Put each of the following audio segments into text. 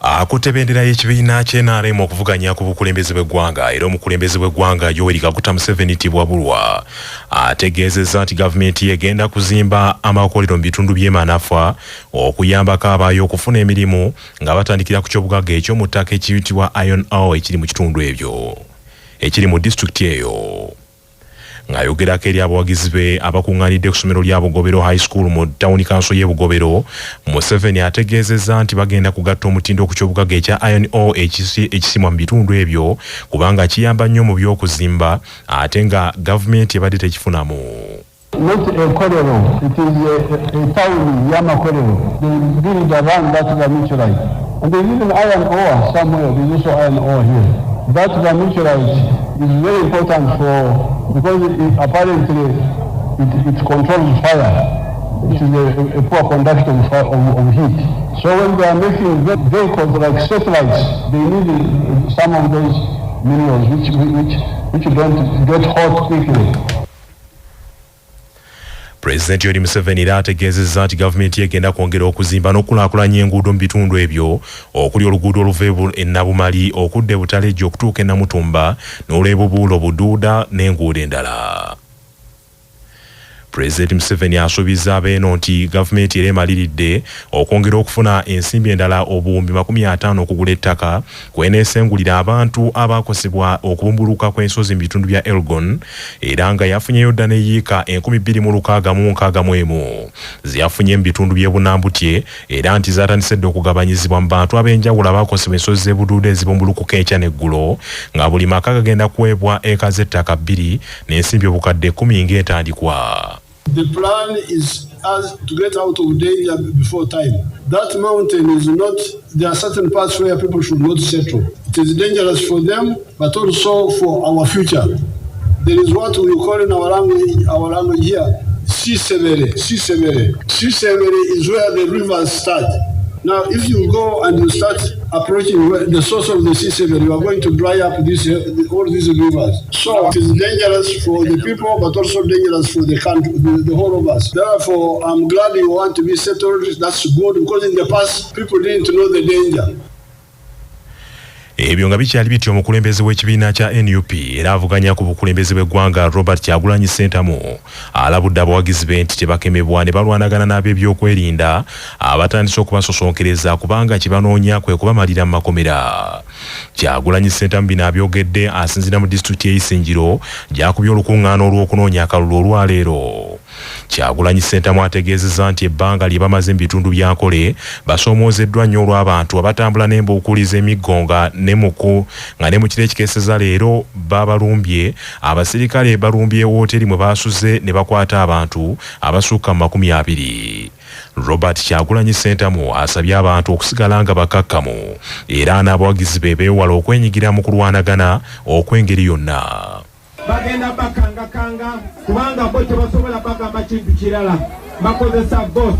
Akutebendera y'ekibiina ky'NRM okuvuganya ku bukulembeze bw'eggwanga era omukulembeze w'eggwanga Yoweri Kaguta Museveni Tibwabulwa ategeezezza nti gavumenti egenda kuzimba amakolero mu bitundu by'emanafa okuyambako abaayo okufuna emirimu nga batandikira ku ky'obugagga eky'omu ttaka ekiyitibwa Iron Ore ekiri mu kitundu ebyo ekiri mu disitulikiti eyo. Ngayogerako eri abawagizi be abakungaanidde ku ssomero lya Bugobero High School mu tawuni kanso y'e Bugobero, Museveni ategeezezza nti bagenda kugatta omutindo ku ky'obugagga ekya Iron Ore ekisimwa mu bitundu ebyo kubanga kiyamba nnyo mu by'okuzimba ate nga gavumenti ebadde tekifunamu. Not a corridor, it is a town, Yamakorero. They build around that vermiculite. And there is even iron ore somewhere, there is also iron ore here. That vermiculite is very important because apparently it controls fire. It is a poor conductor of heat. So when they are making vehicles like satellites, they need some of those minerals which don't get hot quickly. President Yoweri Museveni era ategeezezza nti gavumenti egenda kwongera okuzimba n'okulaakulanya enguudo mu bitundu ebyo okuli oluguudo oluva e Nabumali okudda e Butalejja okutuuka e Namutumba n'olw'Ebubuulo Buduuda n'enguudo endala. President Museveni asuubizza abeeno nti gavumenti era emaliridde okwongera okufuna ensimbi endala obuwumbi 50 okugula ettaka kweneesengulira abantu abaakosebwa okubumbuluka kw'ensozi mu bitundu bya Elgon era nga yafunyeyo dda n'eyiika 2661 ziyafunye mu bitundu by'e Bunambutye era nti zaatandise okugabanyizibwa mu bantu ab'enjawulo abaakosebwa ensozi z'ebuduuda ezibumbulukuka enkya n'eggulo nga buli maka gagenda kuweebwa eka z'ettaka 2 n'ensimbi obukadde 10 ng'entandikwa. The plan is to get out of danger before time. That mountain is not, there are certain parts where people should not settle. It is dangerous for them, but also for our future. There is what we call in our language here, Sisebere. Sisebere is where the rivers start. Now, if you go and you start approaching the source of the Sisebere, you are going to dry up all these rivers. So it is dangerous for the people, but also dangerous for the country, the whole of us. Therefore, I'm glad you want to be settled. That's good, because in the past, people didn't know the danger. Ebyo nga bikyali bityo omukulembeze w'ekibiina kya NUP era avuganya ku bukulembeze bw'eggwanga Robert Kyagulanyi Ssentamu alabudde abawagizi be nti tebakemebwa ne balwanagana n'ab'ebyokwerinda abatandise okubasosonkereza kubanga kibanoonya kwe kubamalira mu makomera. Kyagulanyi Ssentamu bino abyogedde asinzira mu disitulikiti y'Isingiro gy'akubye olukuŋŋaana olw'okunoonya akalulu olwaleero. Kyagulanyi Ssentamu ategeezezza nti ebbanga lye bamaze mu bitundu bya Nkole basomoozeddwa nnyo olw'abantu abatambula n'embuukuliza emiggonga nga ne mu kiro ekikeeseza leero babalumbye abasirikale balumbye wooteri mwe baasuze ne bakwata abantu abasukka mu 20. Robert Kyagulanyi Ssentamu asabye abantu okusigala nga bakakkamu era n'abawagizi be beewala okwenyigira mu kulwanagana okw'engeri yonna. Bagenda bakanga kubanga bo tebasobola bagamba kintu kirala, bakozesa boss,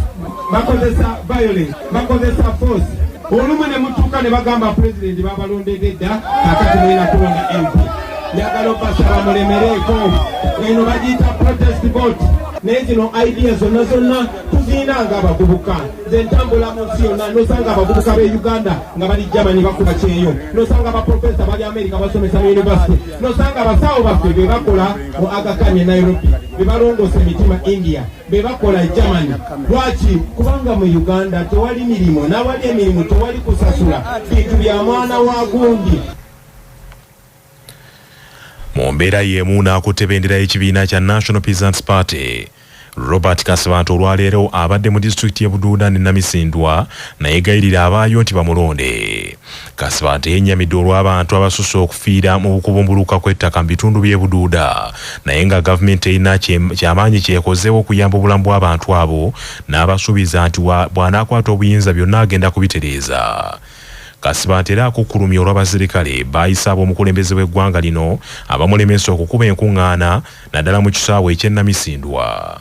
bakozesa violence, bakozesa force. Olumu ne mutuuka ne bagamba president babalondedda kakati nina kulonda MP njagala basaba mulemereko eno bagiyita protest vote naye zino ideas zonna tuzinanga abavubuka nze ntambula mu nsi yonna nosanga abavubuka b'e Uganda nga bali Germany bakuba kyeyo, nosanga abaprofesa bali America basomesa mu university, nosanga abasawo baffe be bakola mu Aga Khan e Nairobi, be balongoosa emitima India, be bakola Germany. Lwaki? Kubanga mu Uganda tewali mirimu, n'awali emirimu tewali kusasula, bintu bya mwana wa gundi. Mu mbeera y'emu n'akutebendera y'ekibiina kya National Peasants Party, Robert Kasibante olwaleero abadde mu disitulikiti y'e Buduuda ne Namisindwa nayegayirira abaayo nti bamulonde. Kasibante yennyamidde olw'abantu abasusse okufiira mu kubumbuluka kw'ettaka mu bitundu by'e Buduuda naye nga gavumenti erina kyamaanyi kyekozeewo okuyamba obulamu bw'abantu abo n'abasuubiza nti bw'anaakwata obuyinza byonna agenda kubitereeza. Kasibante era akukkulumya olw'abasirikale baayisa ab'omukulembeze w'eggwanga lino abamulemesa okukuba enkuŋŋaana naddala mu kisaawe eky'e Namisindwa.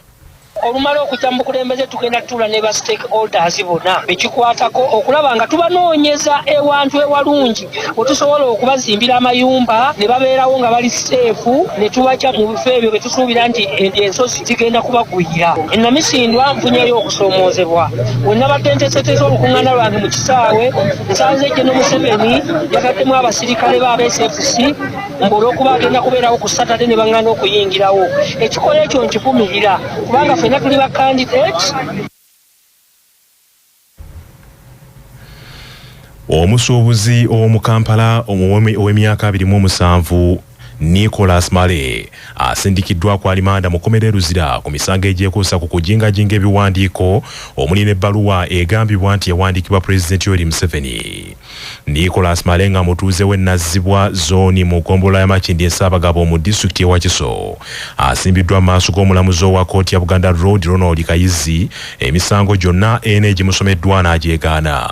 olumala okujja mu kulembeze tugenda tula ne ba stakeholders bonna bekikwatako okulaba nga tubanoonyeza ewantu ewalungi wetusobola okubazimbira amayumba ne babeerawo nga bali seefu ne tubaca mu bifo ebyo betusuubira nti ensozi zigenda kubagwira. Namisindwa nfunyeyo okusoomoozebwa bwe nabadde nteeseteeza olukuŋŋaana lwange mu kisaawe nsanze General Museveni yataddemu abasirikale ba SFC olw'okuba agenda kubeerawo ku Saturday ne baŋŋaana okuyingirawo. Ekikola ekyo nkivumirira kubanga ffenna tuli ba candidates. Omusuubuzi ow'omu Kampala ow'emyaka 27 Nicholas Male asindikiddwa ku alimanda mu kkomera Luzira ku misango egyekuusa ku kujingajinga ebiwandiiko omuli n'ebbaluwa egambibwa nti yawandiikibwa Pulezidenti Yoweri Museveni. Nicholas Male nga mutuuze we Nazzibwa zooni mu ggombolola ya Makindye Ssaabagabo mu disitulikiti y'e Wakiso asimbiddwa mu maaso g'omulamuzi owa kkooti ya Buganda Road Ronald Kayizi emisango gyonna ena egimusomeddwa n'agyegaana.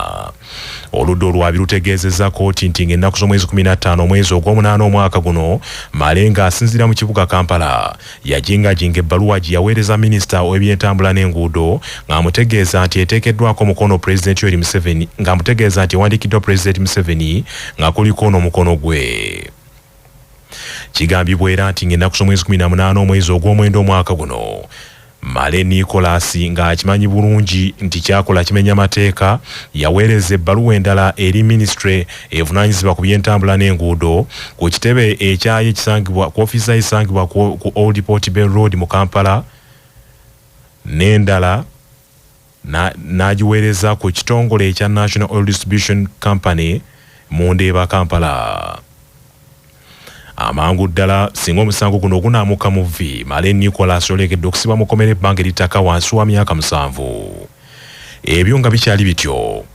Oludda olwabi lutegeezezza kkooti nti ng'ennaku z'omwezi 15 omwezi ogw'omunaana omwaka guno Male nga asinziira mu kibuga Kampala yajingajinga ebbaluwa gye yaweereza minisita w'ebyentambula n'enguudo ng'amutegeeza nti eteekeddwako omukono Pulezidenti Yoweri Museveni ng'amutegeeza nti ewandiikiddwa Pulezidenti Museveni nga kuliko n'omukono gwe. Kigambibwa era nti ng'ennaku z'omwezi 18 omwezi ogw'omwenda omwaka guno Male Nicholas nga akimanyi bulungi nti kyakola kimenya mateeka yaweereza ebbaluwa endala eri ministry evunaanyizibwa ku byentambula n'enguudo ku kitebe ekyayo ekisangibwa ku ofiisa esangibwa ku Old Port Bay Road mu Kampala n'endala n'agiweereza ku kitongole ekya National Oil Distribution Company mu Ndeeba Kampala. Amangu ddala singa omusango guno ogunaamuka mu vvi Male Nicholas olekedde okusibwa mu kkomera ebbanga eritaka wansi wa myaka 7. Ebyo nga bikyali bityo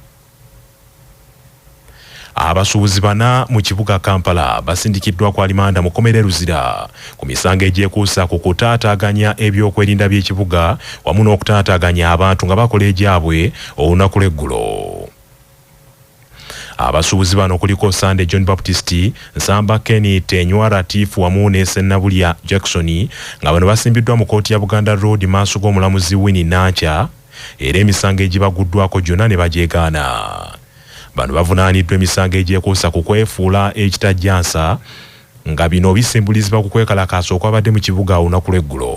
abasuubuzi 4 mu kibuga Kampala basindikiddwa ku alimanda mu kkomera Luzira ku misango egyekuusa ku kutaataaganya ebyokwerinda by'ekibuga wamu n'okutaataaganya abantu nga bakola egyabwe olunaku lw'eggulo. Abasuubuzi bano kuliko Sunday John Baptist, Nsamba Kenny Tenywa Latif wamu ne Sennabulya Jackson nga bano basimbiddwa mu kkooti ya Buganda Road maaso g'omulamuzi Winnie Nacha era emisango egibaguddwako gyonna ne bagyegaana. Bano bavunaaniddwa emisango egyekuusa ku kwefuula ekitajjansa nga bino bisimbulizibwa ku kwekalakaasa okwabadde mu kibuga olunaku lw'eggulo.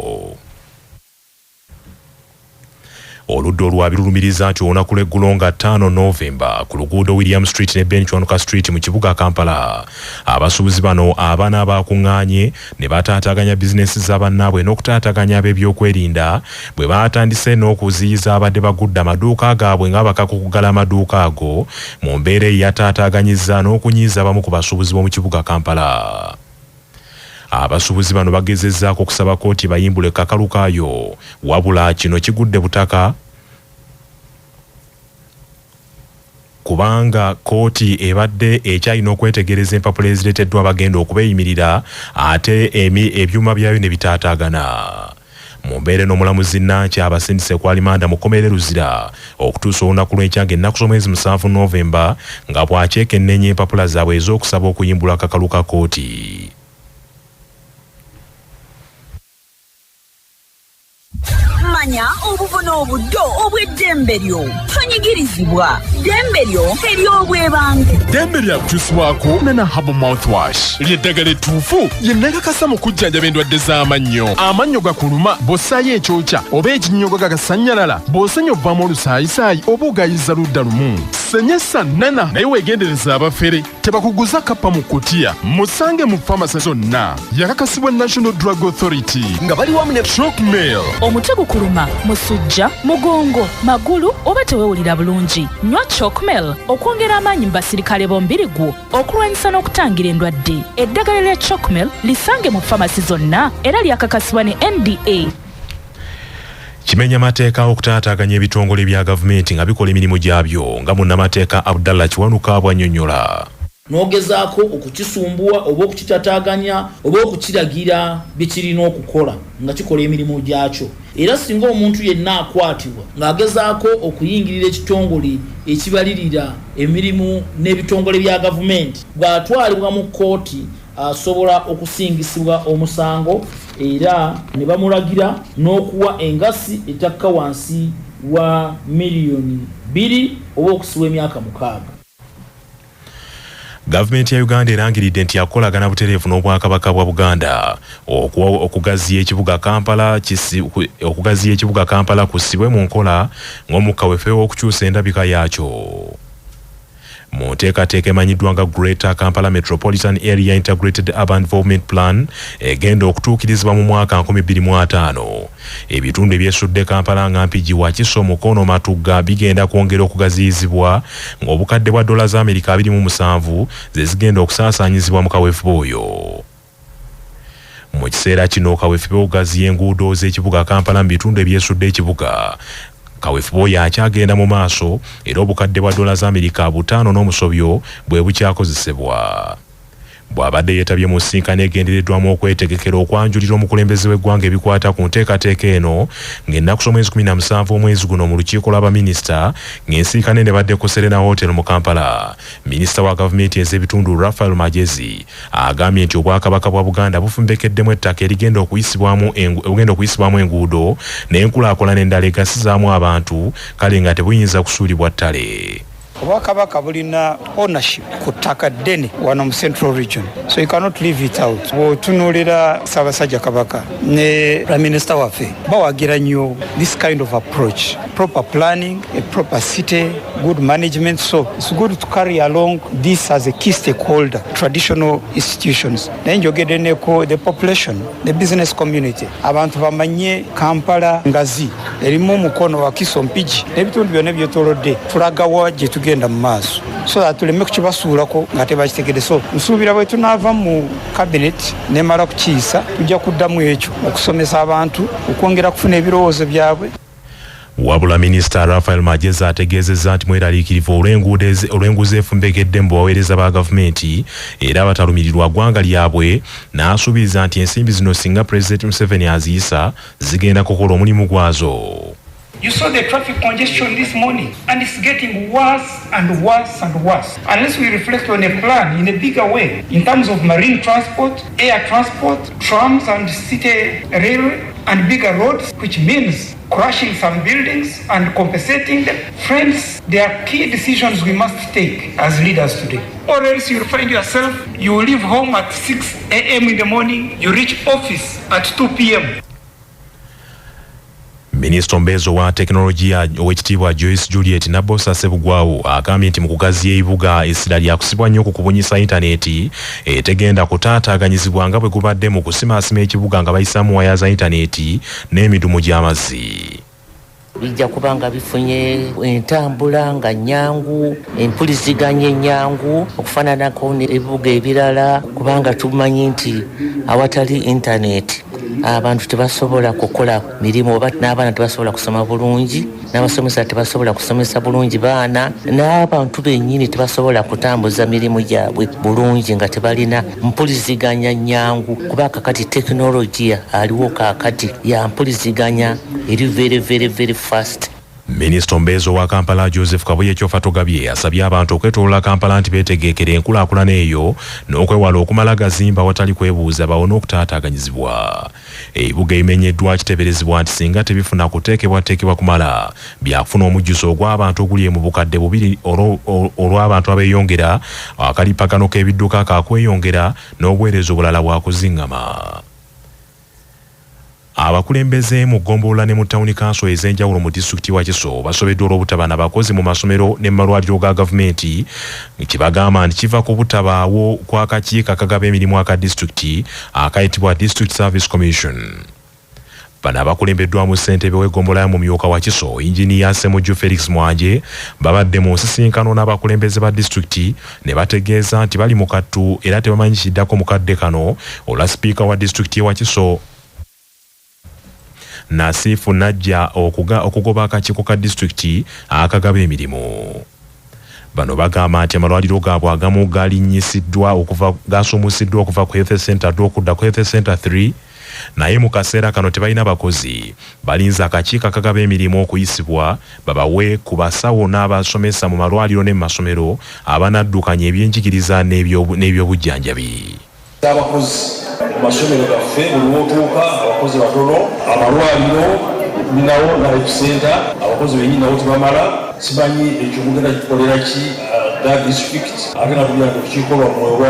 Oludda olwabi lulumiriza nti olunaku lw'eggulo nga 5 Novemba ku luguudo William Street ne Ben Chwanuka Street mu kibuga Kampala abasuubuzi bano abaana abakuŋŋaanye ne bataataaganya bizinesi z'abannaabwe n'okutaataaganya ab'ebyokwerinda bwe baatandise n'okuziyiza abadde bagudde amaduuka gaabwe ng'abakaka okugala amaduuka ago mu mbeera eyataataaganyizza n'okunyiiza abamu ku basuubuzi b'omu kibuga Kampala. Abasuubuzi bano bagezezzaako okusaba kkooti bayimbule kakalu kaayo wabula kino kigudde butaka kubanga kkooti ebadde ekyalina okwetegereza empapula ezireeteddwa abagenda okubeeyimirira ate ebyuma byayo ne bitaataagana. Mu mbeera n'omulamuzi Nankya abasindise ku alimanda mu kkomera Luzira okutuusa olunaku lw'enkya ng'ennaku z'omwezi 7 Novemba nga bw'akyekennenya empapula zaabwe ez'okusaba okuyimbula akakalu ka kkooti. Manya obuvuna obuddo obw'eddembe lyo tonyigirizibwa ddembe lyo ery'obwebange. Ddembe lyakukyusibwako Nana Herbal Mouthwash ly'eddagala ettuufu lye nnakakasa mu kujjanjaba endwadde z'amannyo. Amannyo gakuluma bw'ossaayo ekyokya oba ekinnyogo gagasannyalala bw'osenya ovaamu olusaayisaayi oba ogayiza ludda lumu. Senyesa Nana naye weegendereza abafere tebakuguza kappa mu kutiya musange mu famasi zonna. Yakakasibwa National Drug Authority nga bali wamu ne Chalkmail. Omutwe gukuluma, musujja, mugongo, magulu oba tewewulira bulungi. Nywa Chalkmail okwongera amaanyi mu basirikale b'omubiri gwo okulwanyisa n'okutangira endwadde. Eddagala lya Chalkmail lisange mu famasi zonna era lyakakasibwa ne NDA. Kimenya mateeka okutaataaganya ebitongole bya gavumenti nga bikola emirimu gyabyo nga munnamateeka Abdallah Kiwanuka bw'annyonnyola. N'ogezaako okukisumbuwa oba okukitataaganya oba okukiragira bye kirina okukola nga kikola emirimu gyakyo. Era singa omuntu yenna akwatibwa ng'agezaako okuyingirira ekitongole ekibalirira emirimu n'ebitongole bya gavumenti bw'atwalibwa mu kkooti asobola okusingisibwa omusango era ne bamulagira n'okuwa engasi etakka wansi wa miliyoni 2 oba okusibwa emyaka 6. Gavumenti ya Uganda erangiridde nti yakolagana butereevu n'Obwakabaka bwa Buganda okugaziya ekibuga Kampala kusibwe mu nkola ng'omukka wefeewo okukyusa endabika yaakyo. Mu nteekateeka emanyiddwa nga Greater Kampala Metropolitan Area Integrated Urban Development Plan egenda okutuukirizibwa mu mwaka 2025. Ebitundu ebyesudde Kampala nga Mpigi, Wakiso, Mukono, Matugga bigenda kwongera okugaziyizibwa ng'obukadde bwa dola za Amerika 27 ze zigenda okusaasaanyizibwa mu kaweefube oyo. Mu kiseera kino kaweefube okugaziya enguudo z'ekibuga Kampala mu bitundu ebyesudde ekibuga. Kaweefube oyo akyagenda mu maaso era obukadde bwa dola za Amerika 5 n'omusobyo bwe bukyakozesebwa. Bw'abadde yeetabye mu nsisinkano egendereddwamu okwetegekera okwanjulira omukulembeze w'eggwanga ebikwata ku nteekateeka eno ng'ennaku z'omwezi 17 omwezi guno mu lukiiko lw'abaminisita ng'ensisinkano eno ebadde ku Serena Hotel mu Kampala. Minisita wa gavumenti ez'ebitundu Raphael Magezi agambye nti Obwakabaka bwa Buganda bufumbekeddemu ettaka erigenda okuyisibwamu enguudo n'enkulaakulana endala egasizaamu abantu kale nga tebuyinza kusuulibwa ttale. Obwakabaka bulina ownership ku ttaka ddene wano mu Central Region, so you cannot leave it out. Bw'otunuulira Ssaabasajja Kabaka ne Prime Minister waffe bawagira nnyo this kind of approach, proper planning, a proper city, good management, so it's good to carry along this as a key stakeholder, traditional institutions. Naye njogedde neko the population, the business community, abantu bamanye Kampala ngazi erimu Mukono, Wakiso, Mpigi n'ebitundu byonna byetolodde tulagawa gye tugenda mu maaso so that tuleme kukibasuulako nga tebakitegedde. So nsuubira bwe tunaava mu cabinet nemala kukiisa tujja kuddamu ekyo okusomesa abantu okwongera kufuna ebirowoozo byabwe. Wabula Minisita Raphael Magezi ategeezezza nti mweraliikirivu olw'enguzi efumbekedde mu baweereza ba gavumenti era abatalumirirwa ggwanga lyabwe, n'asuubiza nti ensimbi zino singa Pulezidenti Museveni aziyisa zigenda kukola omulimu gwazo. You saw the traffic congestion this morning, and it's getting worse and worse and worse. Unless we reflect on a plan in a bigger way, in terms of marine transport, air transport, trams and city railway, and bigger roads, which means crashing some buildings and compensating them. Friends, there are key decisions we must take as leaders today. Or else you'll find yourself, you leave home at 6 a.m. in the morning, you reach office at 2 p.m. Minisita ombeezo wa tekinologiya ow'ekitiibwa Joyce Juliet Nabbosa Ssebugwawo agambye nti mu kugaziya ebibuga essira lyakusibwa nnyo ku kubunyisa intaneti etegenda kutaataaganyizibwa nga bwe gubadde mu kusimaasima ekibuga nga bayisaamu waya za intaneti n'emidumu gy'amazzi. Bijja kubanga bifunye entambula nga nnyangu, empuliziganya ennyangu okufaananako n'ebibuga ebirala kubanga tumanyi nti awatali intaneti abantu tebasobola kukola mirimu oba n'abaana tebasobola kusoma bulungi, n'abasomesa tebasobola kusomesa bulungi baana, n'abantu bennyini tebasobola kutambuza mirimu gyabwe bulungi nga tebalina mpuliziganya nnyangu kuba kakati tekinologiya aliwo kakati ya mpuliziganya eri very fast. Minisita ombeezo wa Kampala Joseph Kabuye Kyofa Togabye asabye abantu okwetoolola Kampala nti beetegeekera enkulaakulana eyo n'okwewala okumala gazimba awatali kwebuuza bawone okutaataaganyizibwa. Ebibuga ebimenyeddwa kiteeberezebwa nti singa tebifuna kuteekebwa kumala byakufuna omujjuzo ogw'abantu oguli mu bukadde 2 olw'abantu abeeyongera, akalipagano k'ebidduka kaakweyongera n'obuweereza obulala bwakuziŋŋama. Abakulembeze mu ggombolola ne mu tawuni kanso ez'enjawulo mu disitulikiti wa Kiso basobeddwa olw'obutaba n'abakozi mu masomero ne mu malwaliro ga gavumenti, kibagamba nti kiva ku butabaawo kw'akakiiko akagaba emirimu aka disitulikiti akayitibwa District Service Commission. Bano abakulembeddwamu ssentebe w'eggombolola ya Mumyuka wa Kiso Inginiya Ssemujju Felix Mwanje babadde mu nsisinkano n'abakulembeze ba disitulikiti ne bategeeza nti bali mu kattu era tebamanyi kiddako mu kadde kano olwa sipiika wa disitulikiti wa Kiso Nasifu Najja okugoba akakiiko ka disitulikiti akagaba emirimu. Bano bagamba nti amalwaliro gaabwe agamu gaasumusiddwa okuva ku Health Center okudda ku Health Center 3, naye mu kaseera kano tebalina bakozi. Balinza akakiiko akagaba emirimu okuyisibwa babawe ku basawo n'abasomesa mu malwaliro ne mu masomero abanaddukanya ebyenjigiriza n'ebyobujjanjabi. abakozi mu masomero gaffe buli wootuuka abakozi batono amalwaliro ninawo na epicenta abakozi benyini nabo tebamala simanyi ekyo mugenda kikolera ki ga district ate natubira nti tukikolwa mwe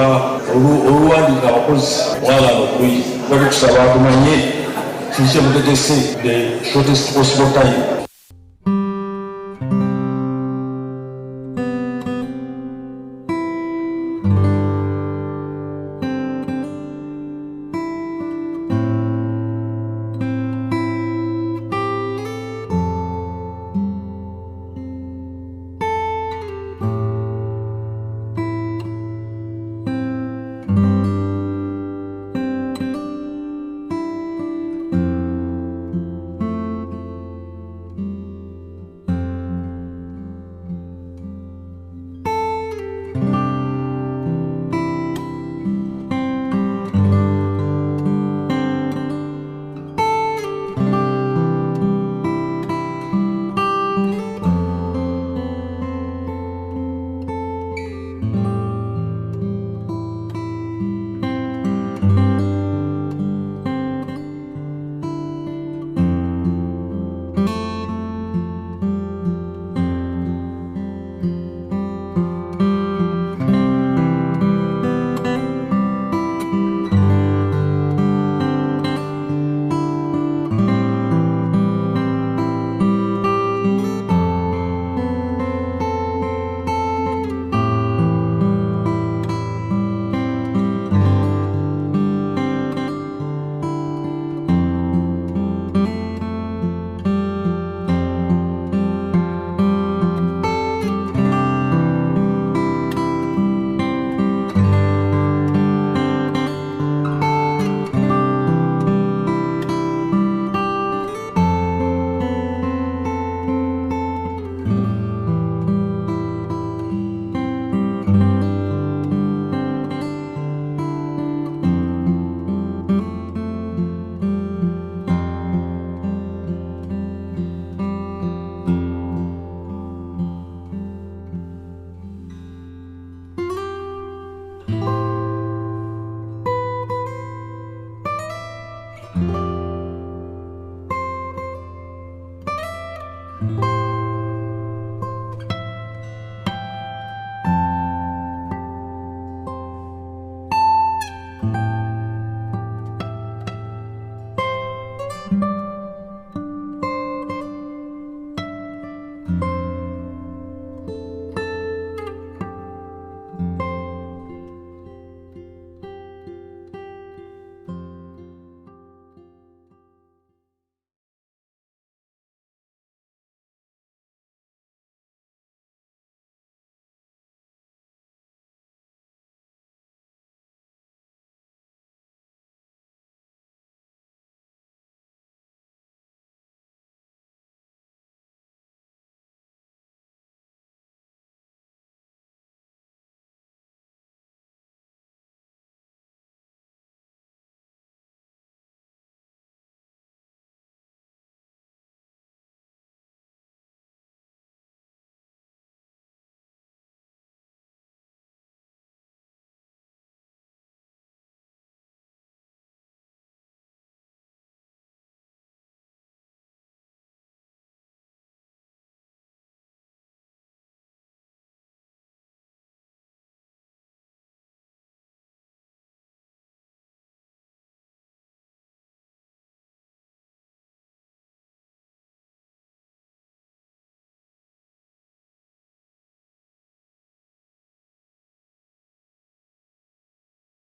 oluwandiika abakozi mwagala okuluyi bali tusaba tumanye kiki mutegese the shortest possible time.